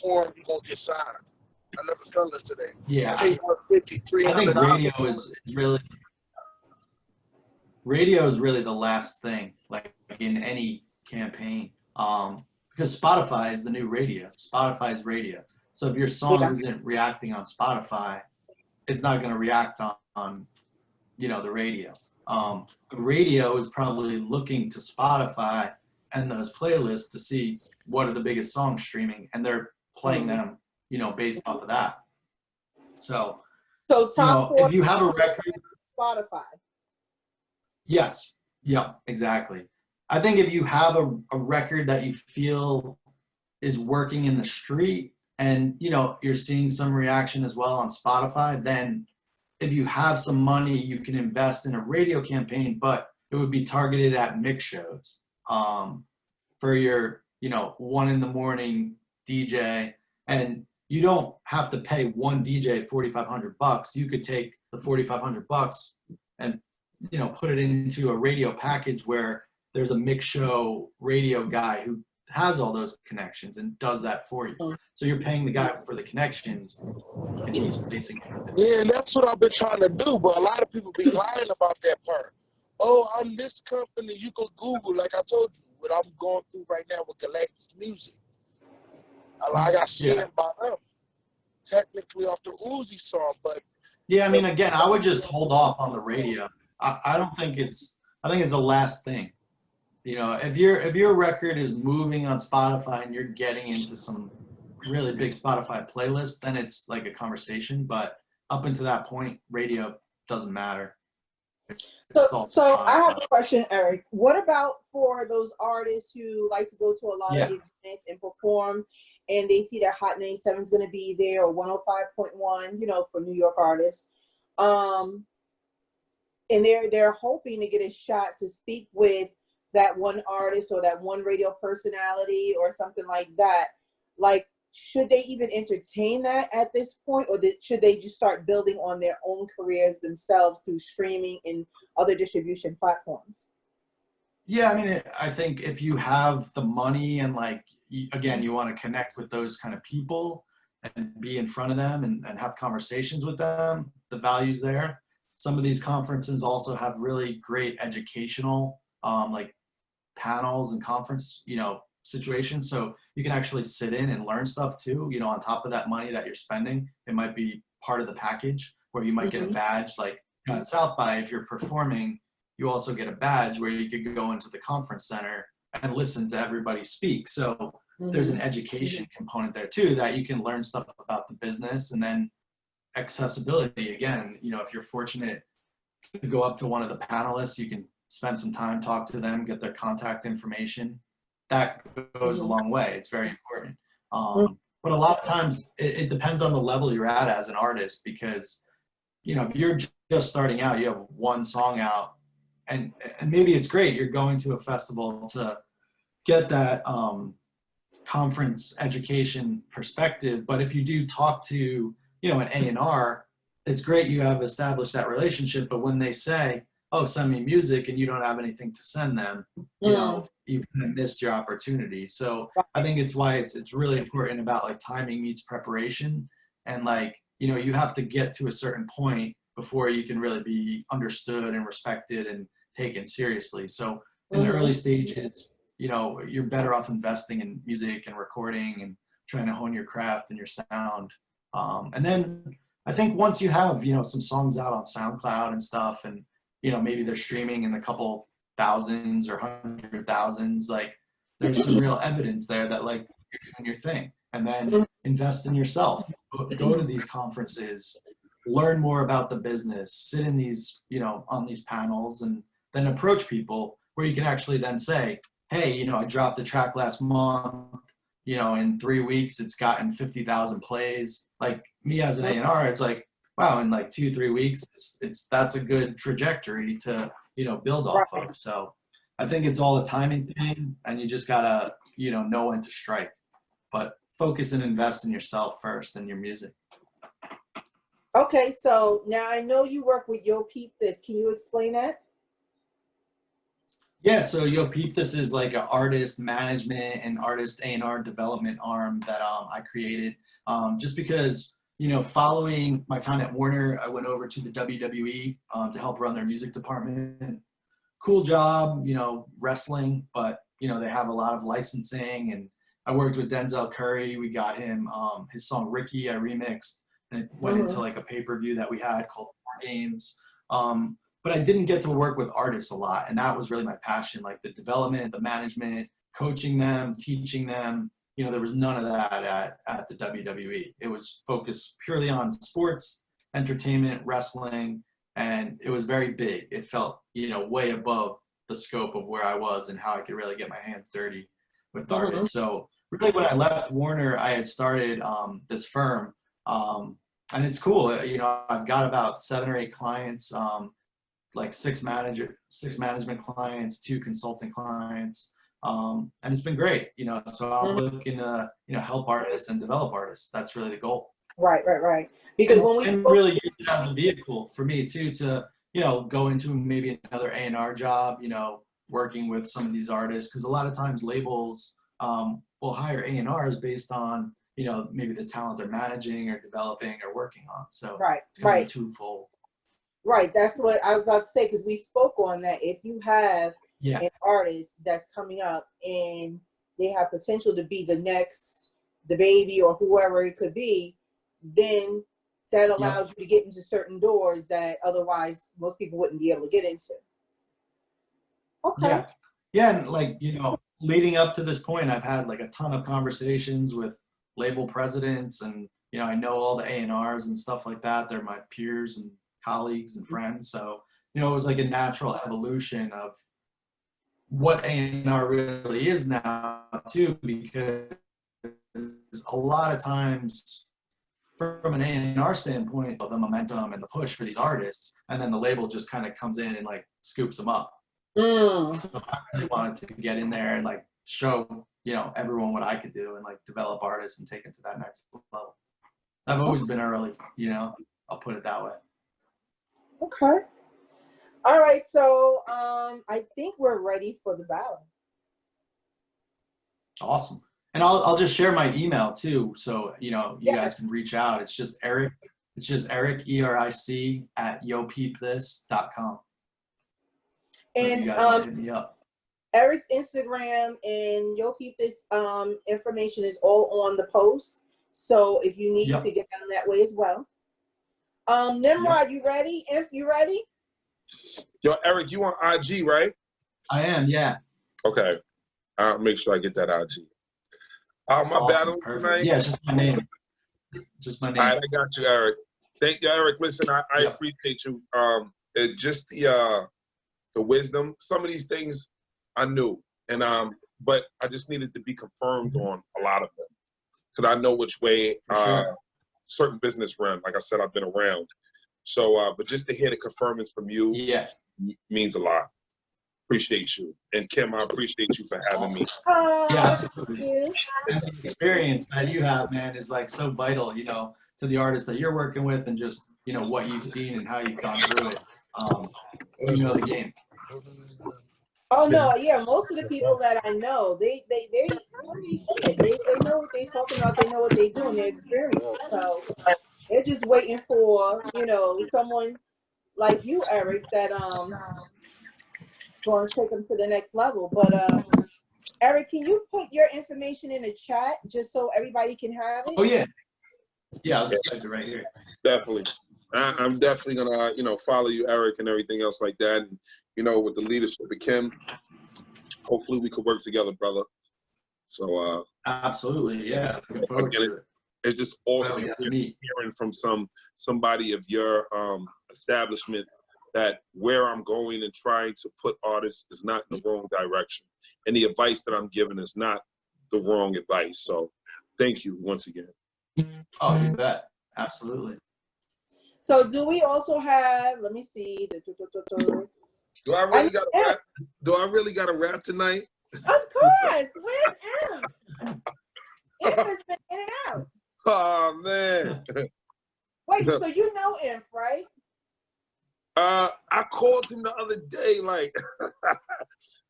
perform, you're gonna get signed. I never fell into that. Yeah. Pay $150, $300. I think radio is really the last thing, like in any campaign. Because Spotify is the new radio. Spotify is radio. So if your song isn't reacting on Spotify, it's not going to react on the radio. Radio is probably looking to Spotify and those playlists to see what are the biggest songs streaming, and they're playing them, based off of that. So top four, if you have a record, Spotify. Yes. Yeah, exactly. I think if you have a record that you feel is working in the street and, you're seeing some reaction as well on Spotify, then if you have some money, you can invest in a radio campaign, but it would be targeted at mix shows for your, 1 a.m. DJ. And you don't have to pay one DJ $4,500. You could take the $4,500 and, put it into a radio package where there's a mix show radio guy who has all those connections and does that for you. So you're paying the guy for the connections and he's placing it. Yeah, and that's what I've been trying to do, but a lot of people be lying about that part. Oh, I'm this company. You could Google, like I told you, what I'm going through right now with Galactic Music. I got scammed by them. Technically off the Uzi song, but yeah, I mean, again, I would just hold off on the radio. I don't think I think it's the last thing. If your record is moving on Spotify and you're getting into some really big Spotify playlist, then it's like a conversation. But up until that point, radio doesn't matter. So I have a question, Eric. What about for those artists who like to go to a lot of events and perform, and they see that Hot 97 is going to be there, or 105.1, for New York artists, and they're hoping to get a shot to speak with that one artist or that one radio personality or something like that. Like, should they even entertain that at this point, or should they just start building on their own careers themselves through streaming and other distribution platforms? Yeah, I mean, I think if you have the money and again, you want to connect with those kind of people and be in front of them and have conversations with them, the value's there. Some of these conferences also have really great educational panels and conference, situations. So you can actually sit in and learn stuff too, on top of that money that you're spending. It might be part of the package where you might get a badge, like at South by, if you're performing, you also get a badge where you could go into the conference center and listen to everybody speak. So there's an education component there too, that you can learn stuff about the business. And then accessibility, again, if you're fortunate to go up to one of the panelists, you can spend some time, talk to them, get their contact information. That goes a long way. It's very important. But a lot of times it depends on the level you're at as an artist, because, if you're just starting out, you have one song out, and maybe it's great. You're going to a festival to get that conference education perspective. But if you do talk to, an A&R, it's great you have established that relationship. But when they say, oh, send me music, and you don't have anything to send them, you kind of missed your opportunity. So I think it's why it's really important about timing meets preparation. And you have to get to a certain point before you can really be understood and respected and taken seriously. So in the early stages, you're better off investing in music and recording and trying to hone your craft and your sound. And then I think once you have, some songs out on SoundCloud and stuff, and, maybe they're streaming in a couple thousands or 100,000s, there's some real evidence there that you're doing your thing. And then invest in yourself, go to these conferences, learn more about the business, sit in these, on these panels, and then approach people where you can actually then say, hey, I dropped a track last month, in 3 weeks, it's gotten 50,000 plays. Like me as an A&R, it's wow, in 2-3 weeks, that's a good trajectory to, build off of. So I think it's all a timing thing, and you just gotta, know when to strike, but focus and invest in yourself first and your music. Okay, so now I know you work with Yo Peep This. Can you explain that? Yeah, so Yo Peep, this is like an artist management and artist A&R development arm that I created. Just because, you know, following my time at Warner, I went over to the WWE to help run their music department. Cool job, you know, wrestling, but, you know, they have a lot of licensing. And I worked with Denzel Curry. We got him his song Ricky, I remixed, and it went into like a pay-per-view that we had called War Games. But I didn't get to work with artists a lot, and that was really my passion, like the development, the management, coaching them, teaching them. You know, there was none of that at the WWE. It was focused purely on sports, entertainment, wrestling, and it was very big. It felt, you know, way above the scope of where I was and how I could really get my hands dirty with artists. So really when I left Warner, I had started this firm, and it's cool. You know, I've got about 7 or 8 clients, like 6 management clients, 2 consulting clients, and it's been great. You know, so I'm looking to, you know, help artists and develop artists. That's really the goal. Right. Because and really use it as a vehicle for me too, to, you know, go into maybe another A&R job, you know, working with some of these artists, because a lot of times labels will hire A&Rs based on, you know, maybe the talent they're managing or developing or working on. So it's kind of twofold. Right, that's what I was about to say, because we spoke on that. If you have an artist that's coming up and they have potential to be the next, the baby or whoever it could be, then that allows you to get into certain doors that otherwise most people wouldn't be able to get into. Okay. Yeah, and like, you know, leading up to this point, I've had like a ton of conversations with label presidents, and, you know, I know all the A&Rs and stuff like that. They're my peers and colleagues and friends. So, you know, it was like a natural evolution of what A&R really is now too, because a lot of times from an A&R standpoint, the momentum and the push for these artists, and then the label just kind of comes in and like scoops them up. So I really wanted to get in there and like show, you know, everyone what I could do and like develop artists and take it to that next level. I've always been early, you know, I'll put it that way. Okay. All right. So I think we're ready for the battle. Awesome. And I'll just share my email too. So, you know, you guys can reach out. It's just Eric, ERIC at yopeepthis.com. And you guys hit me up. Eric's Instagram and Yo Peep This information is all on the post. So if you need, you can get down that way as well. Nimrod, you ready? If you ready? Yo, Eric, you on IG, right? I am, yeah. Okay. I'll make sure I get that IG. My battle tonight. Yeah, it's just my name. Just my name. All right, I got you, Eric. Thank you, Eric. Listen, I appreciate you. Just the wisdom. Some of these things I knew, and but I just needed to be confirmed on a lot of them, because I know which way certain business run. Like I said, I've been around. So, but just to hear the confirmance from you means a lot. Appreciate you. And Kim, I appreciate you for having me. The experience that you have, man, is like so vital, you know, to the artists that you're working with, and just, you know, what you've seen and how you've gone through it. You know the game. Oh no, yeah. Most of the people that I know, they know what they're talking about. They know what they do in their experience. So they're just waiting for, you know, someone like you, Eric, that going to take them to the next level. But Eric, can you put your information in the chat just so everybody can have it? Oh yeah, I'll just type it right here. Definitely. I'm definitely gonna, you know, follow you, Eric, and everything else like that. And, you know, with the leadership of Kim, hopefully we could work together, brother. So absolutely, yeah. Looking forward to it. It's just awesome hearing from somebody of your establishment that where I'm going and trying to put artists is not in the wrong direction, and the advice that I'm giving is not the wrong advice. So thank you once again. Oh, you bet. Absolutely. So do we also have, let me see. Do I really got a rap? Do I really got a rap tonight? Of course. Where's M? Imp has been in and out. Oh man. Wait, so you know Imp, right? I called him the other day, like,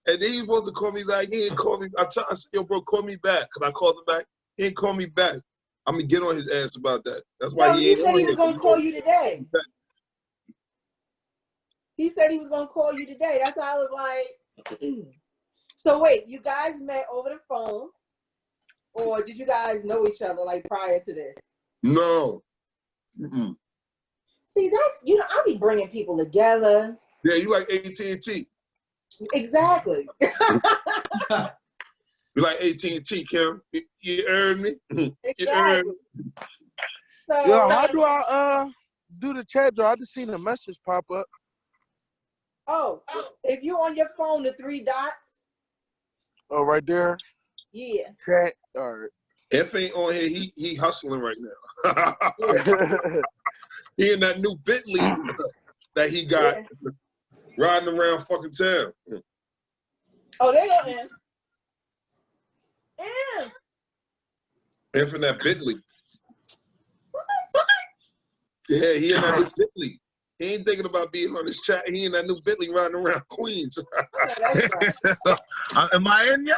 and then he was supposed to call me back. He didn't call me. I said, yo, bro, call me back. Because I called him back. He didn't call me back. I'm going to get on his ass about that. That's why No, he he ain't said on he was here. going to call you today. He said he was going to call you today. That's how I was like, so wait, you guys met over the phone? Or did you guys know each other, like, prior to this? No. Mm-mm. See, that's, you know, I be bringing people together. Yeah, you like AT&T. Exactly. You like AT&T, Kim. You heard me? Exactly. You heard me? So, Yo, how do I do the chat draw? I just seen a message pop up. oh, if you're on your phone, the 3 dots. Oh, right there. Yeah. Chat. All right. F ain't on here. He hustling right now. Yeah. He in that new Bentley that he got riding around fucking town. Oh, there you go, man. F in that Bentley. Yeah, he in that new Bentley. He ain't thinking about being on this chat. He in that new Bentley riding around Queens. Oh, that's right. Am I in yet?